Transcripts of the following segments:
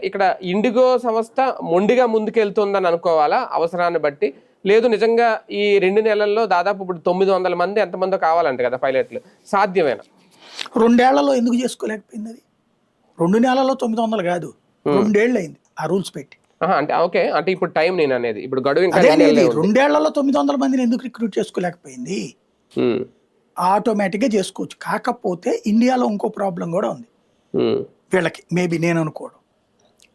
ఇక్కడ ఇండిగో సంస్థ మొండిగా ముందుకెళ్తుందని అనుకోవాలా అవసరాన్ని బట్టి? లేదు నిజంగా ఈ 2 నెలల్లో దాదాపు ఇప్పుడు 900 మంది ఎంతమందో కావాలంట కదా పైలట్లు, సాధ్యమేనా? 2 ఏళ్లలో ఎందుకు చేసుకోలేకపోయింది అది? 2 నెలల్లో 900 కాదు, 2 ఏళ్ళు అయింది ఆ రూల్స్ పెట్టి. అంటే ఓకే, అంటే ఇప్పుడు టైం నేను అనేది ఇప్పుడు గడువు ఇంకా 2 ఏళ్లలో 900 మందిని ఎందుకు రిక్రూట్ చేసుకోలేకపోయింది? ఆటోమేటిక్ గా చేసుకోవచ్చు. కాకపోతే ఇండియాలో ఇంకో ప్రాబ్లం కూడా ఉంది వీళ్ళకి, మేబీ నేను అనుకోవడం.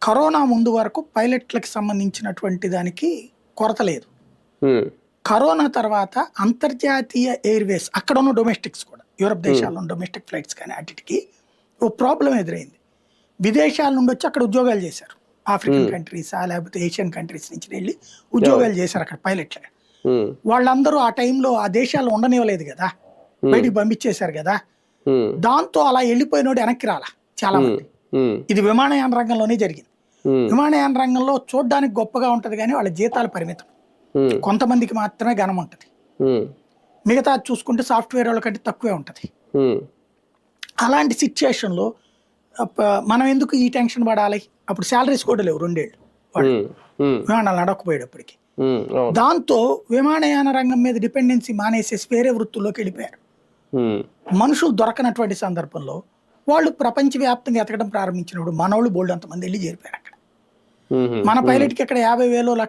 కరోనా ముందు వరకు పైలట్లకు సంబంధించినటువంటి దానికి కొరత లేదు. కరోనా తర్వాత అంతర్జాతీయ ఎయిర్వేస్, అక్కడ ఉన్న డొమెస్టిక్స్ కూడా, యూరప్ దేశాల్లో డొమెస్టిక్ ఫ్లైట్స్ కానీ వాటికి ఓ ప్రాబ్లం ఎదురైంది. విదేశాల నుండి వచ్చి అక్కడ ఉద్యోగాలు చేశారు, ఆఫ్రికన్ కంట్రీస్ లేకపోతే ఏషియన్ కంట్రీస్ నుంచి వెళ్ళి ఉద్యోగాలు చేశారు అక్కడ పైలట్లుగా. వాళ్ళందరూ ఆ టైంలో ఆ దేశాల్లో ఉండనివ్వలేదు కదా, బయటికి పంపించేశారు కదా. దాంతో అలా వెళ్ళిపోయినోడు వెనక్కి రాలా చాలా మంది. ఇది విమానయాన రంగంలోనే జరిగింది. విమానయాన రంగంలో చూడడానికి గొప్పగా ఉంటది కానీ వాళ్ళ జీతాలు పరిమితం, కొంతమందికి మాత్రమే ఘనం ఉంటది. మిగతా చూసుకుంటే సాఫ్ట్వేర్ వాళ్ళ కంటే తక్కువే ఉంటది. అలాంటి సిచ్యుయేషన్లో మనం ఎందుకు ఈ టెన్షన్ పడాలి? అప్పుడు శాలరీస్ కూడా లేవు 2 ఏళ్ళు వాళ్ళు విమానాలు నడకపోయేటప్పటికి. దాంతో విమానయాన రంగం మీద డిపెండెన్సీ మానేసేసి వేరే వృత్తుల్లోకి వెళ్ళిపోయారు. మనుషులు దొరకనటువంటి సందర్భంలో వాళ్ళు ప్రపంచవ్యాప్తంగా ఎతకడం ప్రారంభించినప్పుడు మనోళ్ళు బోల్డ్ అంతమంది వెళ్ళి చేరిపోయారు అక్కడ. మన పైలట్కి ఇక్కడ 50,000